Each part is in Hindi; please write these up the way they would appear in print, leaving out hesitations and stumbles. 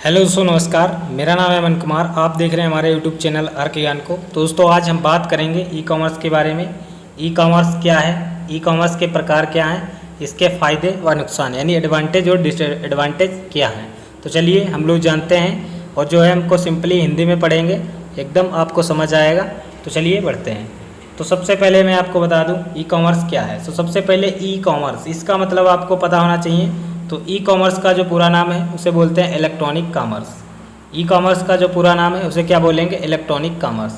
हेलो दोस्तों, नमस्कार। मेरा नाम है अमन कुमार। आप देख रहे हैं हमारे यूट्यूब चैनल अर्क ज्ञान को। दोस्तों, आज हम बात करेंगे ई कॉमर्स के बारे में। ई कॉमर्स क्या है, ई कॉमर्स के प्रकार क्या हैं, इसके फ़ायदे व नुकसान यानी एडवांटेज और डिसएडवांटेज क्या हैं। तो चलिए हम लोग जानते हैं, और जो है हमको सिंपली हिंदी में पढ़ेंगे, एकदम आपको समझ आएगा। तो चलिए बढ़ते हैं। तो सबसे पहले मैं आपको बता दूं ई कॉमर्स क्या है। तो सबसे पहले ई कॉमर्स, इसका मतलब आपको पता होना चाहिए। तो ई कॉमर्स का जो पूरा नाम है उसे बोलते हैं इलेक्ट्रॉनिक कॉमर्स। ई कॉमर्स का जो पूरा नाम है उसे क्या बोलेंगे, इलेक्ट्रॉनिक कॉमर्स।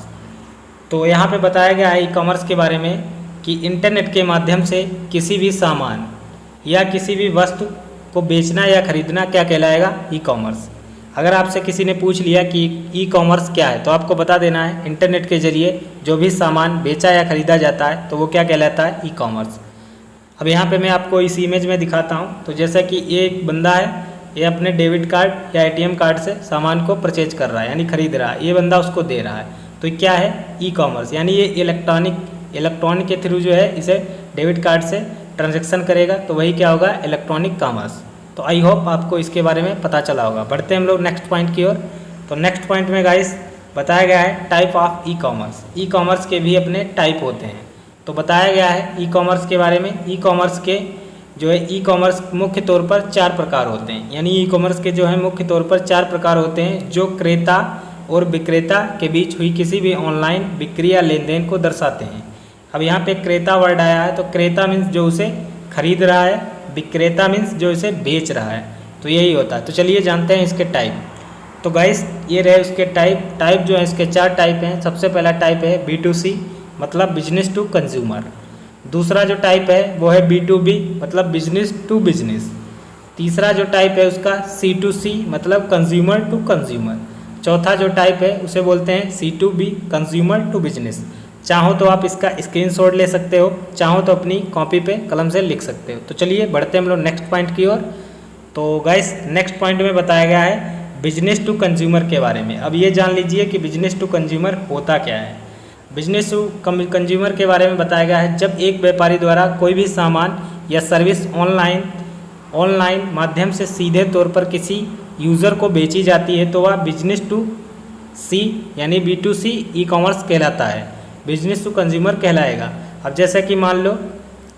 तो यहाँ पे बताया गया है ई कॉमर्स के बारे में कि इंटरनेट के माध्यम से किसी भी सामान या किसी भी वस्तु को बेचना या खरीदना क्या कहलाएगा, ई कॉमर्स। अगर आपसे किसी ने पूछ लिया कि ई कॉमर्स क्या है, तो आपको बता देना है इंटरनेट के जरिए जो भी सामान बेचा या खरीदा जाता है तो वो क्या कहलाता है, ई कॉमर्स। अब यहाँ पे मैं आपको इस इमेज में दिखाता हूँ। तो जैसा कि ये एक बंदा है, ये अपने डेबिट कार्ड या एटीएम कार्ड से सामान को परचेज कर रहा है यानी खरीद रहा है, ये बंदा उसको दे रहा है। तो क्या है, ई कॉमर्स। यानी ये इलेक्ट्रॉनिक के थ्रू जो है इसे डेबिट कार्ड से ट्रांजेक्शन करेगा, तो वही क्या होगा, इलेक्ट्रॉनिक कॉमर्स। तो आई होप आपको इसके बारे में पता चला होगा। बढ़ते हैं हम लोग नेक्स्ट पॉइंट की ओर। तो नेक्स्ट पॉइंट में गाइस बताया गया है type of e commerce. E commerce के भी अपने टाइप होते हैं। तो बताया गया है ई कॉमर्स के बारे में। ई कॉमर्स के जो है ई कॉमर्स मुख्य तौर पर 4 प्रकार होते हैं। यानी ई कॉमर्स के जो है मुख्य तौर पर 4 प्रकार होते हैं, जो क्रेता और विक्रेता के बीच हुई किसी भी ऑनलाइन बिक्री या लेन देन को दर्शाते हैं। अब यहाँ पे क्रेता वर्ड आया है, तो क्रेता मीन्स जो उसे खरीद रहा है, विक्रेता मीन्स जो इसे बेच रहा है। तो यही होता है। तो चलिए जानते हैं इसके टाइप। तो गाइस ये रहे उसके टाइप जो है इसके 4 टाइप हैं। सबसे पहला टाइप है B2C, मतलब बिजनेस टू कंज्यूमर। दूसरा जो टाइप है वो है B2B, मतलब बिजनेस टू बिजनेस। तीसरा जो टाइप है उसका C2C, मतलब कंज्यूमर टू कंज्यूमर। चौथा जो टाइप है उसे बोलते हैं C2B, कंज्यूमर टू बिजनेस। चाहो तो आप इसका स्क्रीनशॉट ले सकते हो, चाहो तो अपनी कॉपी पे कलम से लिख सकते हो। तो चलिए बढ़ते हैं हम लोग नेक्स्ट पॉइंट की ओर। तो गाइस नेक्स्ट पॉइंट में बताया गया है बिजनेस टू कंज्यूमर के बारे में। अब ये जान लीजिए कि बिजनेस टू कंज्यूमर होता क्या है। बिजनेस टू कंज्यूमर के बारे में बताया गया है जब एक व्यापारी द्वारा कोई भी सामान या सर्विस ऑनलाइन माध्यम से सीधे तौर पर किसी यूज़र को बेची जाती है, तो वह बिजनेस टू सी यानी B2C ई कॉमर्स कहलाता है, बिजनेस टू कंज्यूमर कहलाएगा। अब जैसे कि मान लो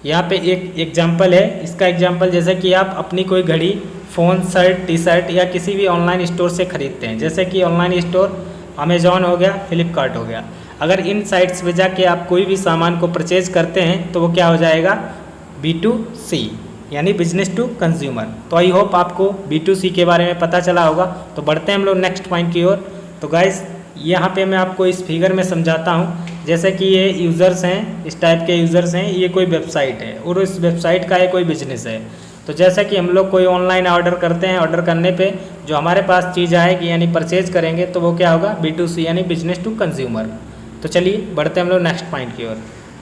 यहाँ पे एक एग्जांपल है। इसका एग्जांपल जैसे कि आप अपनी कोई घड़ी, फ़ोन, शर्ट, टी शर्ट या किसी भी ऑनलाइन स्टोर से खरीदते हैं। जैसे कि ऑनलाइन स्टोर अमेजॉन हो गया, फ्लिपकार्ट हो गया। अगर इन साइट्स पे जाके आप कोई भी सामान को परचेज करते हैं तो वो क्या हो जाएगा, B2C यानी बिजनेस टू कंज्यूमर। तो आई होप आपको B2C के बारे में पता चला होगा। तो बढ़ते हैं हम लोग नेक्स्ट पॉइंट की ओर। तो गाइस यहाँ पे मैं आपको इस फिगर में समझाता हूँ। जैसे कि ये यूज़र्स हैं, इस टाइप के यूज़र्स हैं, ये कोई वेबसाइट है और इस वेबसाइट का ये कोई बिजनेस है। तो जैसे कि हम लोग कोई ऑनलाइन ऑर्डर करते हैं, ऑर्डर करने पे जो हमारे पास चीज़ आएगी यानी परचेज करेंगे, तो वो क्या होगा, B2C यानी बिजनेस टू कंज्यूमर। तो चलिए बढ़ते हैं हम लोग नेक्स्ट पॉइंट की ओर।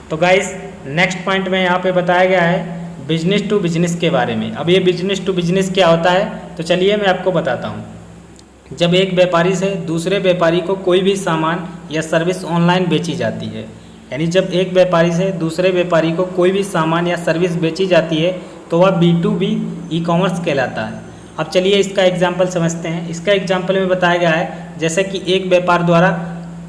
तो गाइस नेक्स्ट पॉइंट में यहाँ पे बताया गया है बिजनेस टू बिजनेस के बारे में। अब ये बिजनेस टू बिजनेस क्या होता है, तो चलिए मैं आपको बताता हूँ। जब एक व्यापारी से दूसरे व्यापारी को कोई भी सामान या सर्विस ऑनलाइन बेची जाती है, यानी जब एक व्यापारी से दूसरे व्यापारी को कोई भी सामान या सर्विस बेची जाती है, तो वह B2B ई कॉमर्स कहलाता है। अब चलिए इसका एग्जाम्पल समझते हैं। इसका एग्जाम्पल में बताया गया है जैसे कि एक व्यापार द्वारा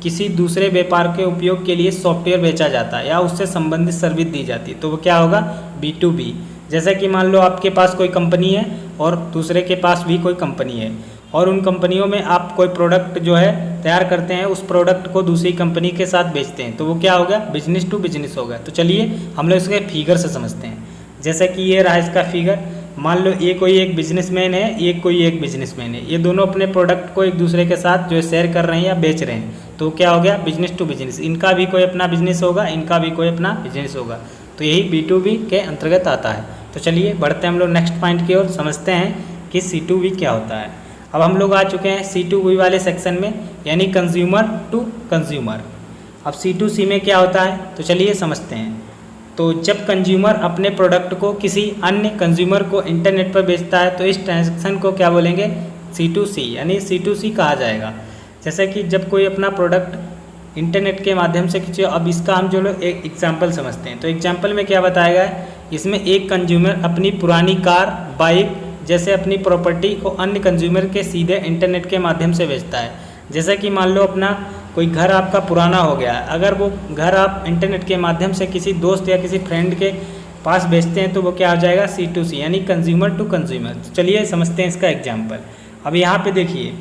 किसी दूसरे व्यापार के उपयोग के लिए सॉफ्टवेयर बेचा जाता है या उससे संबंधित सर्विस दी जाती है, तो वो क्या होगा, B2B। जैसे कि मान लो आपके पास कोई कंपनी है और दूसरे के पास भी कोई कंपनी है, और उन कंपनियों में आप कोई प्रोडक्ट जो है तैयार करते हैं, उस प्रोडक्ट को दूसरी कंपनी के साथ बेचते हैं, तो वो क्या होगा, बिजनेस टू बिजनेस होगा। तो चलिए हम लोग इसके फिगर से समझते हैं। जैसे कि ये रहा इसका फिगर। मान लो ये कोई एक बिजनेसमैन है, ये कोई एक बिजनेसमैन है, ये दोनों अपने प्रोडक्ट को एक दूसरे के साथ जो है शेयर कर रहे हैं या बेच रहे हैं, तो क्या हो गया, बिजनेस टू बिजनेस। इनका भी कोई अपना बिजनेस होगा, इनका भी कोई अपना बिजनेस होगा, तो यही B2B के अंतर्गत आता है। तो चलिए बढ़ते हैं हम लोग नेक्स्ट पॉइंट की ओर, समझते हैं कि C2B क्या होता है। अब हम लोग आ चुके हैं C2B वाले सेक्शन में, यानी कंज्यूमर टू कंज्यूमर। अब C2C में क्या होता है, तो चलिए समझते हैं। तो जब कंज्यूमर अपने प्रोडक्ट को किसी अन्य कंज्यूमर को इंटरनेट पर बेचता है, तो इस ट्रांजैक्शन को क्या बोलेंगे, C2C यानी C2C कहा जाएगा। जैसे कि जब कोई अपना प्रोडक्ट इंटरनेट के माध्यम से किसी, अब इसका हम जो लोग एक एग्जांपल समझते हैं। तो एग्जांपल में क्या बताया गया है, इसमें एक कंज्यूमर अपनी पुरानी कार, बाइक, जैसे अपनी प्रॉपर्टी को अन्य कंज्यूमर के सीधे इंटरनेट के माध्यम से बेचता है। जैसे कि मान लो अपना कोई घर आपका पुराना हो गया, अगर वो घर आप इंटरनेट के माध्यम से किसी दोस्त या किसी फ्रेंड के पास बेचते हैं तो वो क्या हो जाएगा, C2C यानी कंज्यूमर टू कंज्यूमर। तो चलिए समझते हैं इसका एग्जाम्पल। अब यहाँ पे देखिए,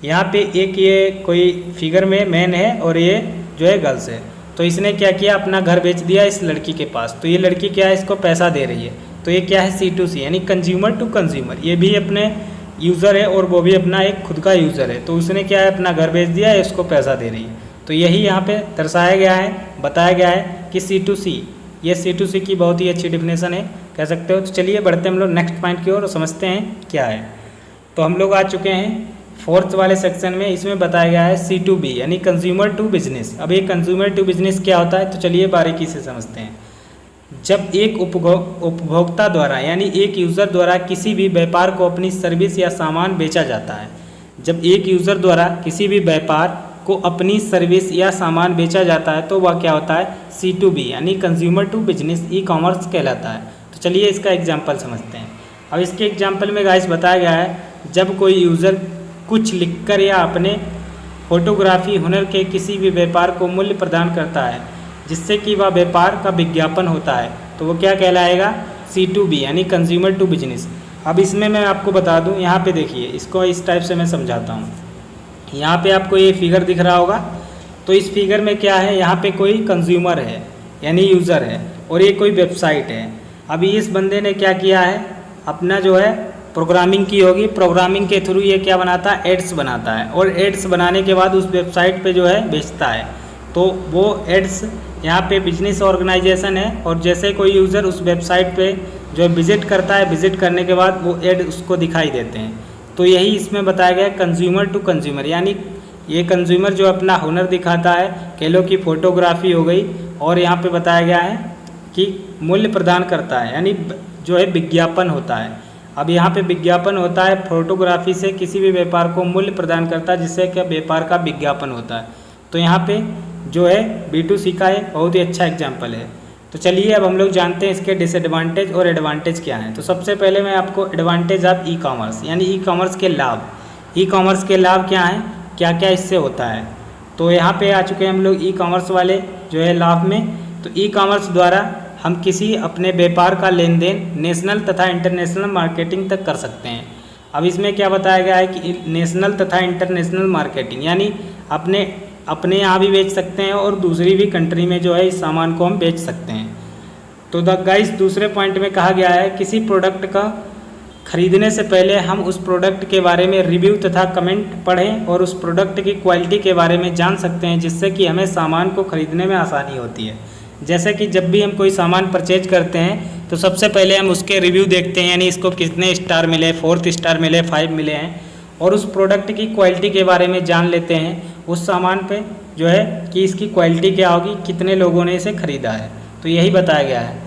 यहाँ पे एक ये कोई फिगर में मैन है और ये जो है गर्ल्स है। तो इसने क्या किया, अपना घर बेच दिया इस लड़की के पास। तो ये लड़की क्या है, इसको पैसा दे रही है। तो ये क्या है, C2C यानी कंज्यूमर टू कंज्यूमर। ये भी अपने यूज़र है और वो भी अपना एक खुद का यूज़र है। तो उसने क्या है, अपना घर बेच दिया है, इसको पैसा दे रही है। तो यही यहाँ पे दर्शाया गया है, बताया गया है कि C2C, ये C2C की बहुत ही अच्छी डिफिनेशन है, कह सकते हो। तो चलिए बढ़ते हम लोग नेक्स्ट पॉइंट की ओर और समझते हैं क्या है। तो हम लोग आ चुके हैं 4th वाले सेक्शन में। इसमें बताया गया है C2B यानी कंज्यूमर टू बिजनेस। अब ये कंज्यूमर टू बिजनेस क्या होता है, तो चलिए बारीकी से समझते हैं। जब एक उपभोक्ता द्वारा यानी एक यूज़र द्वारा किसी भी व्यापार को अपनी सर्विस या सामान बेचा जाता है, जब एक यूज़र द्वारा किसी भी व्यापार को अपनी सर्विस या सामान बेचा जाता है तो वह क्या होता है, C2B यानी consumer to business e commerce कहलाता है। तो चलिए इसका एग्जाम्पल समझते हैं। अब इसके एग्जाम्पल में गाइस बताया गया है, जब कोई यूज़र कुछ लिखकर या अपने फोटोग्राफी हुनर के किसी भी व्यापार को मूल्य प्रदान करता है जिससे कि वह व्यापार का विज्ञापन होता है, तो वो क्या कहलाएगा, C2B यानी कंज्यूमर टू बिजनेस। अब इसमें मैं आपको बता दूं, यहाँ पे देखिए, इसको इस टाइप से मैं समझाता हूँ। यहाँ पे आपको ये फिगर दिख रहा होगा। तो इस फिगर में क्या है, यहाँ पे कोई कंज्यूमर है यानी यूज़र है और ये कोई वेबसाइट है। अभी इस बंदे ने क्या किया है, अपना जो है प्रोग्रामिंग की होगी, प्रोग्रामिंग के थ्रू ये क्या बनाता है, एड्स बनाता है और एड्स बनाने के बाद उस वेबसाइट पे जो है बेचता है। तो वो एड्स यहाँ पे बिजनेस ऑर्गेनाइजेशन है और जैसे कोई यूज़र उस वेबसाइट पे जो है विजिट करता है, विजिट करने के बाद वो एड उसको दिखाई देते हैं। तो यही इसमें बताया गया कंज्यूमर टू कंज्यूमर, यानी ये कंज्यूमर जो अपना हुनर दिखाता है, कह लो कि फोटोग्राफी हो गई, और यहाँ पे बताया गया है कि मूल्य प्रदान करता है यानी जो है विज्ञापन होता है। अब यहाँ पे विज्ञापन होता है, फोटोग्राफी से किसी भी व्यापार को मूल्य प्रदान करता है जिससे क्या व्यापार का विज्ञापन होता है। तो यहाँ पे जो है B2C का है, बहुत ही अच्छा एग्जाम्पल है। तो चलिए अब हम लोग जानते हैं इसके डिसएडवांटेज और एडवांटेज क्या हैं। तो सबसे पहले मैं आपको एडवांटेज ऑफ ई कॉमर्स यानी ई कॉमर्स के लाभ, ई कॉमर्स के लाभ क्या हैं, क्या क्या इससे होता है। तो यहाँ पे आ चुके हैं हम लोग ई कॉमर्स वाले जो है लाभ में। तो ई कॉमर्स द्वारा हम किसी अपने व्यापार का लेन देन नेशनल तथा इंटरनेशनल मार्केटिंग तक कर सकते हैं। अब इसमें क्या बताया गया है कि नेशनल तथा इंटरनेशनल मार्केटिंग यानी अपने यहाँ भी बेच सकते हैं और दूसरी भी कंट्री में जो है इस सामान को हम बेच सकते हैं। तो गाइस दूसरे पॉइंट में कहा गया है, किसी प्रोडक्ट का खरीदने से पहले हम उस प्रोडक्ट के बारे में रिव्यू तथा कमेंट पढ़ें और उस प्रोडक्ट की क्वालिटी के बारे में जान सकते हैं जिससे कि हमें सामान को खरीदने में आसानी होती है। जैसे कि जब भी हम कोई सामान परचेज करते हैं तो सबसे पहले हम उसके रिव्यू देखते हैं, यानी इसको कितने स्टार मिले, 4 स्टार मिले, 5 मिले हैं, और उस प्रोडक्ट की क्वालिटी के बारे में जान लेते हैं उस सामान पे जो है कि इसकी क्वालिटी क्या होगी, कितने लोगों ने इसे ख़रीदा है। तो यही बताया गया है।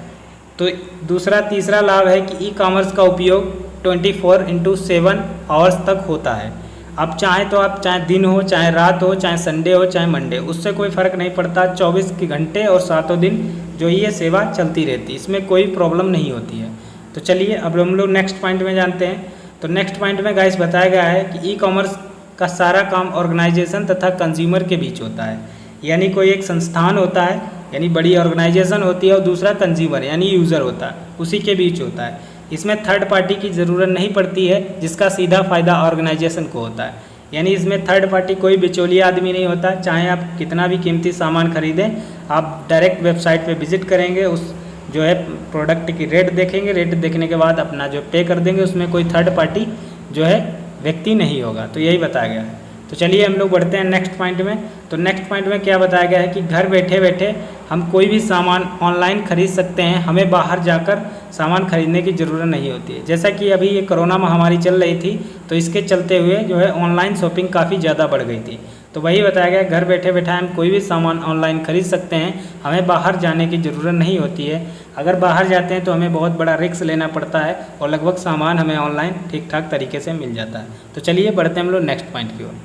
तो तीसरा लाभ है कि ई कॉमर्स का उपयोग 24/7 आवर्स तक होता है। आप चाहे दिन हो, चाहे रात हो, चाहे संडे हो, चाहे मंडे, उससे कोई फ़र्क नहीं पड़ता। 24 घंटे और 7 दिन जो ये सेवा चलती रहती है, इसमें कोई प्रॉब्लम नहीं होती है। तो चलिए अब हम लोग नेक्स्ट पॉइंट में जानते हैं। तो नेक्स्ट पॉइंट में गाइस बताया गया है कि ई कॉमर्स का सारा काम ऑर्गेनाइजेशन तथा कंज्यूमर के बीच होता है। यानी कोई एक संस्थान होता है यानी बड़ी ऑर्गेनाइजेशन होती है और दूसरा कंज्यूमर यानी यूज़र होता है, उसी के बीच होता है। इसमें थर्ड पार्टी की ज़रूरत नहीं पड़ती है जिसका सीधा फ़ायदा ऑर्गेनाइजेशन को होता है। यानी इसमें थर्ड पार्टी कोई बिचौलिया आदमी नहीं होता। चाहे आप कितना भी कीमती सामान खरीदें, आप डायरेक्ट वेबसाइट पे विजिट करेंगे, उस जो है प्रोडक्ट की रेट देखेंगे, रेट देखने के बाद अपना जो पे कर देंगे, उसमें कोई थर्ड पार्टी जो है व्यक्ति नहीं होगा। तो यही बताया गया है। तो चलिए हम लोग बढ़ते हैं नेक्स्ट पॉइंट में। तो नेक्स्ट पॉइंट में क्या बताया गया है कि घर बैठे बैठे हम कोई भी सामान ऑनलाइन खरीद सकते हैं, हमें बाहर जाकर सामान खरीदने की ज़रूरत नहीं होती है। जैसा कि अभी ये कोरोना महामारी चल रही थी तो इसके चलते हुए जो है ऑनलाइन शॉपिंग काफ़ी ज़्यादा बढ़ गई थी। तो वही बताया गया, घर बैठे बैठे हम कोई भी सामान ऑनलाइन खरीद सकते हैं, हमें बाहर जाने की ज़रूरत नहीं होती है। अगर बाहर जाते हैं तो हमें बहुत बड़ा रिस्क लेना पड़ता है और लगभग सामान हमें ऑनलाइन ठीक ठाक तरीके से मिल जाता है। तो चलिए बढ़ते हैं हम लोग नेक्स्ट पॉइंट की ओर।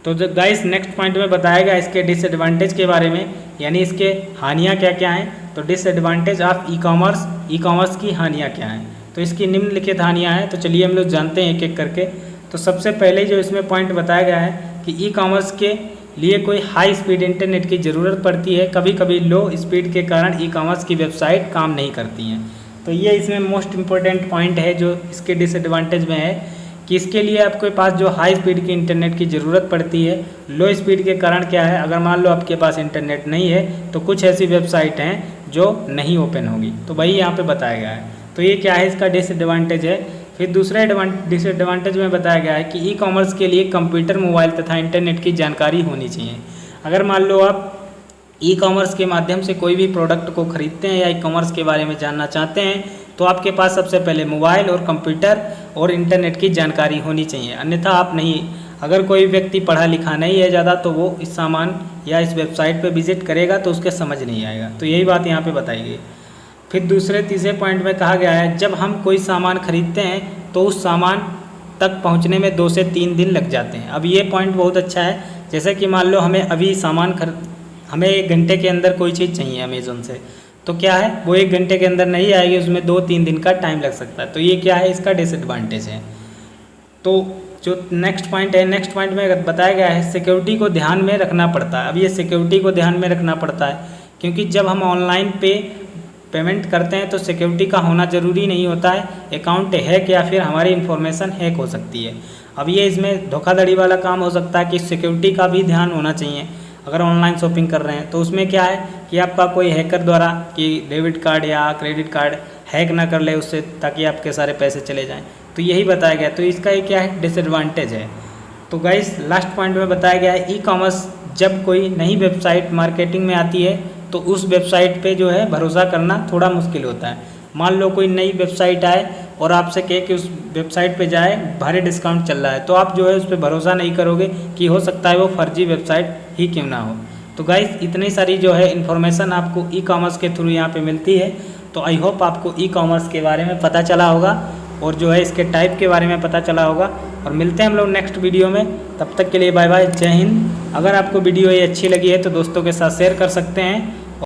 तो गाइस नेक्स्ट पॉइंट में बताया गया इसके डिसएडवांटेज के बारे में, यानी इसके हानियाँ क्या क्या हैं। तो डिसएडवांटेज ऑफ ई कॉमर्स की हानियाँ क्या हैं। तो इसकी निम्नलिखित हानियाँ हैं। तो चलिए हम लोग जानते हैं एक एक करके। तो सबसे पहले जो इसमें पॉइंट बताया गया है कि ई कॉमर्स के लिए कोई हाई स्पीड इंटरनेट की ज़रूरत पड़ती है। कभी कभी लो स्पीड के कारण ई कॉमर्स की वेबसाइट काम नहीं करती हैं। तो ये इसमें मोस्ट इम्पोर्टेंट पॉइंट है जो इसके डिसएडवांटेज में है कि इसके लिए आपके पास जो हाई स्पीड की इंटरनेट की ज़रूरत पड़ती है। लो स्पीड के कारण क्या है, अगर मान लो आपके पास इंटरनेट नहीं है तो कुछ ऐसी वेबसाइट हैं जो नहीं ओपन होगी। तो वही यहाँ पे बताया गया है। तो ये क्या है, इसका डिसएडवांटेज है। फिर दूसरा डिसएडवांटेज में बताया गया है कि ई कॉमर्स के लिए कंप्यूटर, मोबाइल तथा इंटरनेट की जानकारी होनी चाहिए। अगर मान लो आप ई कॉमर्स के माध्यम से कोई भी प्रोडक्ट को खरीदते हैं या ई कॉमर्स के बारे में जानना चाहते हैं तो आपके पास सबसे पहले मोबाइल और कंप्यूटर और इंटरनेट की जानकारी होनी चाहिए, अन्यथा आप नहीं। अगर कोई व्यक्ति पढ़ा लिखा नहीं है ज़्यादा तो वो इस सामान या इस वेबसाइट पे विजिट करेगा तो उसके समझ नहीं आएगा। तो यही बात यहाँ पे बताई गई। फिर दूसरे तीसरे पॉइंट में कहा गया है जब हम कोई सामान खरीदते हैं तो उस सामान तक पहुँचने में 2 से 3 दिन लग जाते हैं। अब ये पॉइंट बहुत अच्छा है। जैसे कि मान लो हमें अभी हमें 1 घंटे के अंदर कोई चीज़ चाहिए अमेज़ोन से, तो क्या है वो 1 घंटे के अंदर नहीं आएगी, उसमें 2-3 दिन का टाइम लग सकता है। तो ये क्या है, इसका डिसएडवांटेज है। तो जो नेक्स्ट पॉइंट है, नेक्स्ट पॉइंट में बताया गया है सिक्योरिटी को ध्यान में रखना पड़ता है। अब ये सिक्योरिटी को ध्यान में रखना पड़ता है क्योंकि जब हम ऑनलाइन पेमेंट करते हैं तो सिक्योरिटी का होना ज़रूरी नहीं होता है। अकाउंट हैक या फिर हमारी इन्फॉर्मेशन हैक हो सकती है। अब ये इसमें धोखाधड़ी वाला काम हो सकता है कि सिक्योरिटी का भी ध्यान होना चाहिए। अगर ऑनलाइन शॉपिंग कर रहे हैं तो उसमें क्या है कि आपका कोई हैकर द्वारा कि डेबिट कार्ड या क्रेडिट कार्ड हैक ना कर ले उससे, ताकि आपके सारे पैसे चले जाएं। तो यही बताया गया। तो इसका ये क्या है, डिसएडवांटेज है। तो गाइस लास्ट पॉइंट में बताया गया है ई कॉमर्स जब कोई नई वेबसाइट मार्केटिंग में आती है तो उस वेबसाइट पे जो है भरोसा करना थोड़ा मुश्किल होता है। मान लो कोई नई वेबसाइट आए और आपसे कहे कि उस वेबसाइट पे जाए, भारी डिस्काउंट चल रहा है, तो आप जो है उस पर भरोसा नहीं करोगे कि हो सकता है वो फर्जी वेबसाइट ही क्यों ना हो। तो गाइस इतनी सारी जो है इन्फॉर्मेशन आपको ई कॉमर्स के थ्रू यहाँ पे मिलती है। तो आई होप आपको ई कॉमर्स के बारे में पता चला होगा और जो है इसके टाइप के बारे में पता चला होगा। और मिलते हैं हम लोग नेक्स्ट वीडियो में, तब तक के लिए बाय बाय, जय हिंद। अगर आपको वीडियो ये अच्छी लगी है तो दोस्तों के साथ शेयर कर सकते हैं